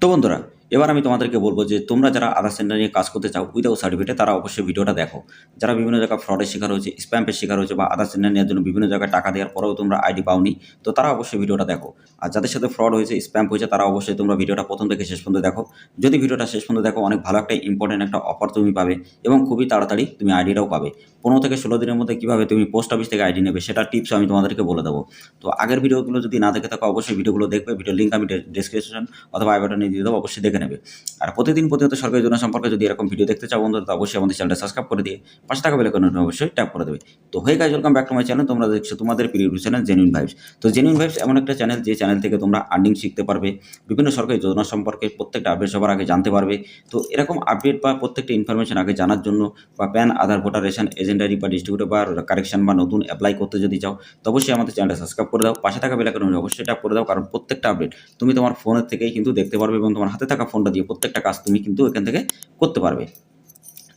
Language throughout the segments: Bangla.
তো বন্ধুরা, এবার আমি তোমাদেরকে বলব যে তোমরা যারা আধার সেন্টার নিয়ে কাজ করতে চাও উইদাউট সার্টিফিকেটে তারা অবশ্যই ভিডিওটা দেখো। যারা বিভিন্ন জায়গায় ফ্রডের শিকার হয়েছে, স্প্যামের শিকার হয়েছে বা আধার সেন্টার নেওয়ার জন্য বিভিন্ন জায়গায় টাকা দেওয়ার পরেও তোমরা আইডি পাওনি, তো তারা অবশ্যই ভিডিওটা দেখো। আর যাদের সাথে ফ্রড হয়েছে, স্প্যাম হয়েছে তারা অবশ্যই তোমরা ভিডিওটা প্রথম থেকে শেষ পর্যন্ত দেখো। যদি ভিডিওটা শেষ পর্যন্ত দেখো অনেক ভালো একটা ইম্পর্টেন্ট একটা অফার তুমি পাবে এবং খুবই তাড়াতাড়ি তুমি আইডিটাও পাবে। 15 থেকে 16 দিনের মধ্যে কীভাবে তুমি পোস্ট অফিস থেকে আইডি নেবে সেটা টিপস আমি তোমাদেরকে বলে দেবো। তো আগের ভিডিওগুলো যদি না দেখে থাকো অবশ্যই ভিডিওগুলো দেখবে, ভিডিওর লিঙ্ক আমি ডেসক্রিপশন অথবা আই বাটনে দিয়ে দেবো, অবশ্যই দেখে নেবে। আর প্রতিনিয়ত সরকারি যোজনা সম্পর্কে যদি এরকম ভিডিও দেখতে চাও বন্ধুরা, তো অবশ্যই আমাদের চ্যানেলটা সাবস্ক্রাইব করে দিয়ে পাশে থাকা বেল আইকনটা অবশ্যই ট্যাপ করে দেবে। তো হয়ে গেছে, welcome back to my channel. তোমরা দেখছো তোমাদের প্রিয় চ্যানেল জেনুইন ভাইবস। তো জেনুইন ভাইবস এমন একটা চ্যানেল যে চ্যানেল থেকে তোমরা আর্নিং শিখতে পারবে, বিভিন্ন সরকারি যোজনা সম্পর্কে প্রত্যেকটা আপডেট সবার আগে জানতে পারবে। তো এরকম আপডেট বা প্রত্যেকটা ইনফরমেশন আগে জানার জন্য বা প্যান, আধার, ভোটার, রেশন, এজেন্ট আইডি বা ডিস্ট্রিবিউটর বা কারেকশন বা নতুন অ্যাপ্লাই করতে যদি চাও, তো অবশ্যই আমাদের চ্যানেলটা সাবস্ক্রাইব করে দাও, পাশে থাকা বেল আইকনটা অবশ্যই ট্যাপ করে দাও। কারণ প্রত্যেকটা আপডেট তুমি তোমার ফোনের থেকেই কিন্তু দেখতে পারবে এবং তোমার হাতে থাকা ফোনটা দিয়ে প্রত্যেকটা কাজ তুমি কিন্তু এখান থেকে করতে পারবে।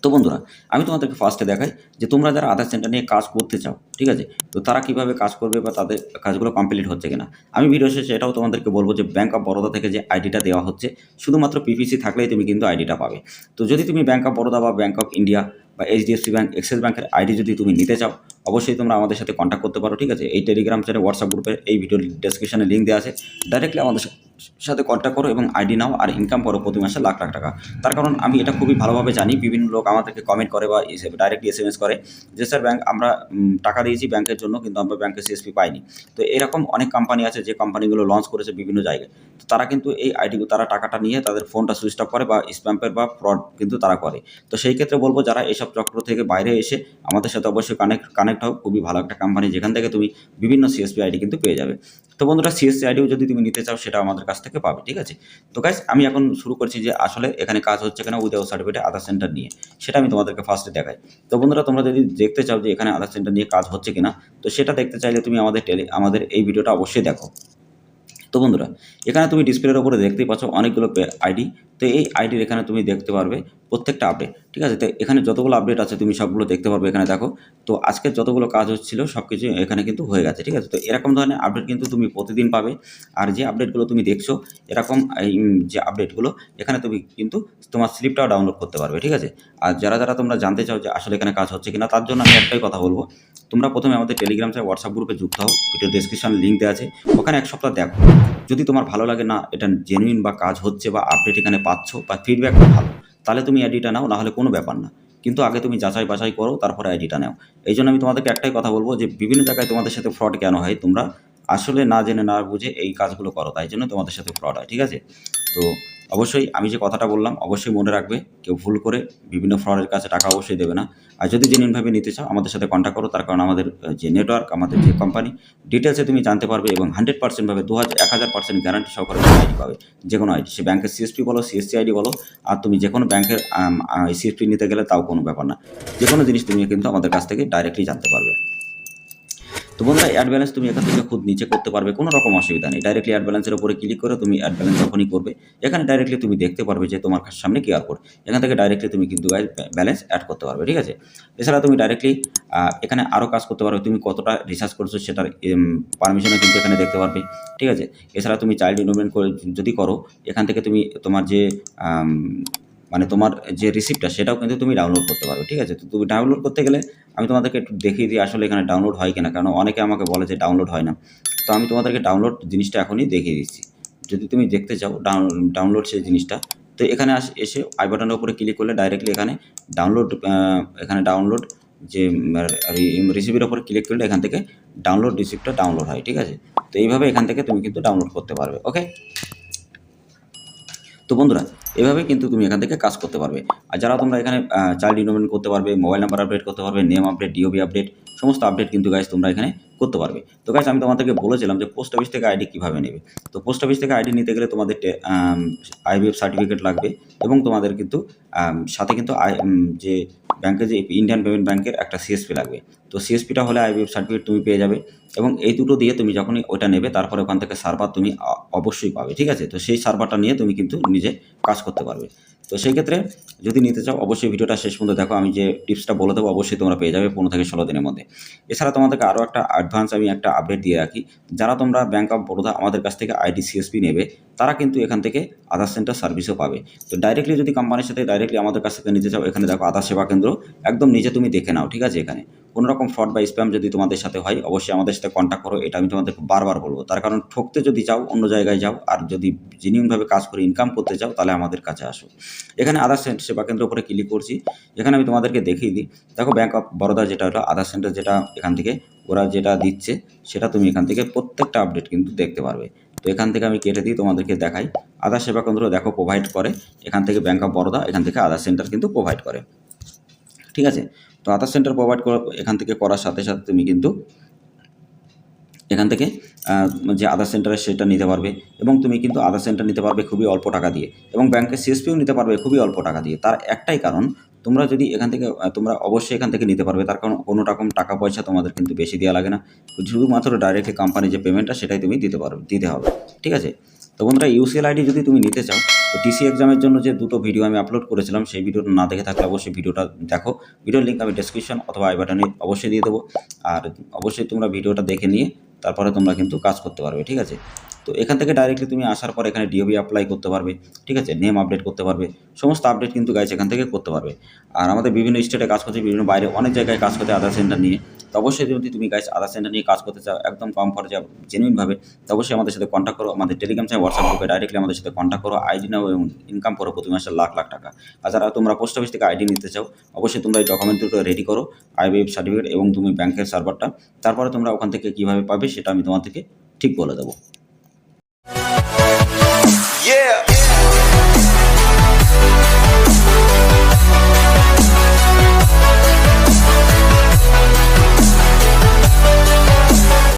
তো বন্ধুরা, আমি তোমাদেরকে ফার্স্টে দেখাই যে তোমরা যারা আধার সেন্টার নিয়ে কাজ করতে চাও, ঠিক আছে, তো তারা কীভাবে কাজ করবে বা তাদের কাজগুলো কমপ্লিট হচ্ছে কিনা। আমি ভিডিও শেষে এটাও তোমাদেরকে বলবো যে ব্যাঙ্ক অফ বরোদা থেকে যে আইডিটা দেওয়া হচ্ছে, শুধুমাত্র পিপিসি থাকলেই তুমি কিন্তু আইডিটা পাবে। তো যদি তুমি ব্যাঙ্ক অফ বরোদা বা ব্যাঙ্ক অফ ইন্ডিয়া বা এইচডিএফসি ব্যাঙ্ক, অ্যাক্সিস ব্যাঙ্কের আইডি যদি তুমি নিতে চাও, অবশ্যই তোমরা আমাদের সাথে কন্ট্যাক্ট করতে পারো, ঠিক আছে। এই টেলিগ্রাম চ্যানেল, হোয়াটসঅ্যাপ গ্রুপে এই ভিডিওর ডেসক্রিপশনে লিঙ্ক দেওয়া আছে। ডাইরেক্টলি আমাদের সাথে কন্ট্যাক্ট করো এবং আইডি নাও আর ইনকাম করো প্রতি মাসে লাখ লাখ টাকা। তার কারণ আমি এটা খুবই ভালোভাবে জানি, বিভিন্ন লোক আমাদেরকে কমেন্ট করে বা ডাইরেক্টলি এসএমএস করে যে স্যার ব্যাঙ্ক আমরা টাকা দিয়েছি ব্যাংকের জন্য, কিন্তু আমরা ব্যাংকের সিএসপি পাইনি। তো এরকম অনেক কোম্পানি আছে যে কোম্পানিগুলো লঞ্চ করেছে বিভিন্ন জায়গায়। তো তারা কিন্তু এই আইডিগুলো, তারা টাকাটা নিয়ে তাদের ফোনটা সুইচ অফ করে বা স্প্যাম্পের বা ফ্রড কিন্তু তারা করে। তো সেই ক্ষেত্রে বলবো যারা এসব চক্র থেকে বাইরে এসে আমাদের সাথে অবশ্যই কানেক্ট হও। খুবই ভালো একটা কোম্পানি যেখান থেকে তুমি বিভিন্ন সিএসপি আইডি কিন্তু পেয়ে যাবে। তো বন্ধুরা, সিএসসি আইডিও যদি তুমি নিতে চাও সেটা আমাদের কাছ থেকে পাবে, ঠিক আছে। তো গাইস, আমি এখন শুরু করছি যে আসলে এখানে কাজ হচ্ছে কিনা উইদাউট সার্টিফিকেট আধার সেন্টার নিয়ে, সেটা আমি তোমাদেরকে ফার্স্টে দেখাই। তো বন্ধুরা, তোমরা যদি দেখতে চাও যে এখানে আধার সেন্টার নিয়ে কাজ হচ্ছে কিনা, তো সেটা দেখতে চাইলে তুমি আমাদের এই ভিডিওটা অবশ্যই দেখো। তো বন্ধুরা, এখানে তুমি ডিসপ্লের উপরে দেখতেই পাচ্ছ অনেকগুলো আইডি। তো এই আইডির এখানে তুমি দেখতে পারবে প্রত্যেকটা আপডেট, ঠিক আছে। তো এখানে যতগুলো আপডেট আছে তুমি সবগুলো দেখতে পারবে এখানে দেখো। তো আজকের যতগুলো কাজ হচ্ছিল সব কিছু এখানে কিন্তু হয়ে গেছে, ঠিক আছে। তো এরকম ধরনের আপডেট কিন্তু তুমি প্রতিদিন পাবে। আর যে আপডেটগুলো তুমি দেখছো এরকম যে আপডেটগুলো, এখানে তুমি কিন্তু তোমার স্লিপটাও ডাউনলোড করতে পারবে, ঠিক আছে। আর যারা তোমরা জানতে চাও যে আসলে এখানে কাজ হচ্ছে কিনা, তার জন্য আমি একটাই কথা বলবো, তোমরা প্রথমে আমাদের টেলিগ্রাম থেকে হোয়াটসঅ্যাপ গ্রুপে যুক্ত হও। ভিডিও ডেসক্রিপশনে লিঙ্ক দেওয়া আছে, ওখানে এক সপ্তাহ দেখো। যদি তোমার ভালো লাগে না এটা জেনুইন বা কাজ হচ্ছে বা আপডেট এখানে পাচ্ছ বা ফিডব্যাক ভালো, তাহলে তুমি আইডিটা নাও, না হলে কোনো ব্যাপার না। কিন্তু আগে তুমি যাচাই বাছাই করো, তারপরে আইডিটা নাও। এই জন্য আমি তোমাদেরকে একটাই কথা বলবো যে বিভিন্ন জায়গায় তোমাদের সাথে ফ্রড কেন হয়, তোমরা আসলে না জেনে না বুঝে এই কাজগুলো করো, তাই জন্য তোমাদের সাথে ফ্রড হয়, ঠিক আছে। তো অবশ্যই আমি যে কথাটা বললাম অবশ্যই মনে রাখবে, কেউ ভুল করে বিভিন্ন ফ্রডের কাছে টাকা অবশ্যই দেবে না। আর যদি জেনুইনভাবে নিতে চাও আমাদের সাথে কন্ট্যাক্ট করো, তার কারণ আমাদের যে নেটওয়ার্ক, আমাদের যে কোম্পানি, ডিটেলসে তুমি জানতে পারবে এবং 100% ভাবে 1000% গ্যারান্টি সহকারে আইডি পাবে। যে কোনো আইডি, সে ব্যাংকের সিএসপি বলো, সিএসসি আইডি বলো, আর তুমি যে কোনো ব্যাংকের সিএসপি নিতে গেলে তাও কোনো ব্যাপার না। যে কোনো জিনিস তুমি কিন্তু আমাদের কাছ থেকে ডাইরেক্টলি জানতে পারবে। তো বন্ধুরা, অ্যাড ব্যালেন্স তুমি এখান থেকে খুদ নিচে করতে পারবে, কোনো রকম অসুবিধা নেই। ডাইরেক্টলি অ্যাড ব্যালেন্সের উপরে ক্লিক করে তুমি অ্যাড ব্যালেন্স যখনই করবে, এখানে ডাইরেক্টলি তুমি দেখতে পারবে যে তোমার সামনে কিউআর কোড। এখান থেকে ডাইরেক্টলি তুমি কিন্তু ব্যালেন্স অ্যাড করতে পারবে, ঠিক আছে। এছাড়া তুমি ডাইরেক্টলি এখানে আরও কাজ করতে পারবে, তুমি কতটা রিচার্জ করছো সেটার পারমিশনও কিন্তু এখানে দেখতে পারবে, ঠিক আছে। এছাড়া তুমি চাইল্ড এনরোলমেন্ট করে যদি করো, এখান থেকে তুমি তোমার যে মানে তোমার যে রিসিপ্টটা সেটাও কিন্তু তুমি ডাউনলোড করতে পারবে, ঠিক আছে। তো তুমি ডাউনলোড করতে গেলে আমি তোমাদেরকে একটু দেখিয়ে দিই আসলে এখানে ডাউনলোড হয় কিনা, কারণ অনেকে আমাকে বলে যে ডাউনলোড হয় না। তো আমি তোমাদেরকে ডাউনলোড জিনিসটা এখনই দেখিয়ে দিচ্ছি। যদি তুমি দেখতে চাও ডাউনলোড সেই জিনিসটা, তো এখানে এসে আই বাটনের উপরে ক্লিক করলে ডাইরেক্টলি এখানে ডাউনলোড যে রিসিপ্টের উপরে ক্লিক করলে এখান থেকে ডাউনলোড রিসিপ্টটা ডাউনলোড হয়, ঠিক আছে। তো এইভাবে এখান থেকে তুমি কিন্তু ডাউনলোড করতে পারবে, ওকে। তো বন্ধুরা, এভাবেই কিন্তু তুমি এখান থেকে কাজ করতে পারবে। আর যারা তোমরা এখানে চাইল্ড এনরোলমেন্ট করতে পারবে, মোবাইল নাম্বার আপডেট করতে পারবে, নেম আপডেট, ডিওবি আপডেট, সমস্ত আপডেট কিন্তু গাইস তোমরা এখানে করতে পারবে। তো গাইস, আমি তোমাদেরকে বলেছিলাম যে পোস্ট অফিস থেকে আইডি কীভাবে নেবে। তো পোস্ট অফিস থেকে আইডি নিতে গেলে তোমাদের আইবিএফ সার্টিফিকেট লাগবে এবং তোমাদের কিন্তু সাথে কিন্তু যে ব্যাংকে যে ইন্ডিয়ান পেমেন্ট ব্যাংকের একটা সিএসপি লাগবে। তো সিএসপিটা হলে আইবিএফ সার্টিফিকেট তুমি পেয়ে যাবে এবং এই দুটো দিয়ে তুমি যখনই ওটা নেবে, তারপরে ওখান থেকে সার্ভার তুমি অবশ্যই পাবে, ঠিক আছে। তো সেই সার্ভারটা নিয়ে তুমি কিন্তু নিজে কাজ করতে পারবে। তো সেই ক্ষেত্রে যদি নিতে চাও অবশ্যই ভিডিওটা শেষ পর্যন্ত দেখো, আমি যে টিপসটা বলে দেবো অবশ্যই তোমরা পেয়ে যাবে 15 থেকে 16 দিনের মধ্যে। এছাড়া তোমাদেরকে আরও একটা অ্যাডভান্স আমি একটা আপডেট দিয়ে রাখি, যারা তোমরা ব্যাঙ্ক অফ বরোদা আমাদের কাছ থেকে আইডি সিএসপি নেবে তারা কিন্তু এখান থেকে আধার সেন্টার সার্ভিসও পাবে। তো ডাইরেক্টলি যদি কোম্পানির সাথে ডাইরেক্টলি আমাদের কাছ থেকে নিতে চাও, এখানে দেখো আধার সেবা কেন্দ্র একদম নিজে তুমি দেখে নাও, ঠিক আছে। এখানে কোনো রকম ফ্রড বা স্প্যাম যদি তোমাদের সাথে হয় অবশ্যই আমাদের সাথে কন্ট্যাক্ট করো, এটা আমি তোমাদেরকে বারবার বলবো। তার কারণ ঠকতে যদি চাও অন্য জায়গায় যাও, আর যদি জেনুইনভাবে কাজ করে ইনকাম করতে চাও তাহলে আমাদের কাছে আসো। এখানে আধার সেবা কেন্দ্রের উপরে ক্লিক করছি, এখানে আমি তোমাদেরকে দেখিয়ে দিই। দেখো ব্যাঙ্ক অফ বরোদা যেটা হলো আধার সেন্টার, যেটা এখান থেকে ওরা যেটা দিচ্ছে সেটা তুমি এখান থেকে প্রত্যেকটা আপডেট কিন্তু দেখতে পারবে। তো এখান থেকে আমি কেটে দিই, তোমাদেরকে দেখাই। আধার সেবা কেন্দ্র দেখো প্রোভাইড করে, এখান থেকে ব্যাঙ্ক অফ বরোদা, এখান থেকে আধার সেন্টার কিন্তু প্রোভাইড করে, ঠিক আছে। তো আধার সেন্টার প্রোভাইড এখান থেকে করার সাথে সাথে তুমি কিন্তু এখান থেকে যে আধার সেন্টারে সেটা নিতে পারবে, এবং তুমি কিন্তু আধার সেন্টার নিতে পারবে খুবই অল্প টাকা দিয়ে, এবং ব্যাংকের সিএসপিও নিতে পারবে খুবই অল্প টাকা দিয়ে। তার একটাই কারণ, তোমরা যদি এখান থেকে তোমরা অবশ্যই এখান থেকে নিতে পারবে, তার কারণ কোনো রকম টাকা পয়সা তোমাদের কিন্তু বেশি দেওয়া লাগে না, শুধুমাত্র ডাইরেক্টলি কোম্পানি যে পেমেন্টটা সেটাই তুমি দিতে হবে, ঠিক আছে। তো বন্ধুরা, ইউসিএল আইডি যদি তুমি নিতে চাও, তো টিসি এক্সামের জন্য যে দুটো ভিডিও আমি আপলোড করেছিলাম সেই ভিডিওটা না দেখে থাকলে অবশ্যই ভিডিওটা দেখো। ভিডিওর লিঙ্ক আমি ডেসক্রিপশন অথবা আই বাটনে অবশ্যই দিয়ে দেবো। আর অবশ্যই তোমরা ভিডিওটা দেখে নিয়ে তারপরে তোমরা কিন্তু কাজ করতে পারবে, ঠিক আছে। তো এখান থেকে ডাইরেক্টলি তুমি আসার পর এখানে ডিওবি অ্যাপ্লাই করতে পারবে, ঠিক আছে। নেম আপডেট করতে পারবে, সমস্ত আপডেট কিন্তু গাইজ এখান থেকে করতে পারবে। আর আমাদের বিভিন্ন স্টেটে কাজ করছে, বিভিন্ন বাইরে অনেক জায়গায় কাজ করতে আধার সেন্টার নিয়ে। তো অবশ্যই যদি তুমি গাইজ আধার সেন্টার নিয়ে কাজ করতে চাও একদম কম খরচে জেনুইনভাবে, তো অবশ্যই আমাদের সাথে কন্ট্যাক্ট করো। আমাদের টেলিগ্রাম চ্যানেল, হোয়াটসঅ্যাপ গ্রুপে ডাইরেক্টলি আমাদের সাথে কন্ট্যাক্ট করো, আইডি নাও এবং ইনকাম করো প্রতি মাসে লাখ লাখ টাকা। আর যারা তোমরা পোস্ট অফিস থেকে আইডি নিতে চাও অবশ্যই তোমরা এই ডকুমেন্ট দুটো রেডি করো, আইবিএফ সার্টিফিকেট এবং তুমি ব্যাংকের সার্ভারটা, তারপরে তোমরা ওখান থেকে কীভাবে পাবে সেটা আমি তোমাদেরকে ঠিক বলে দেবো। Yeah.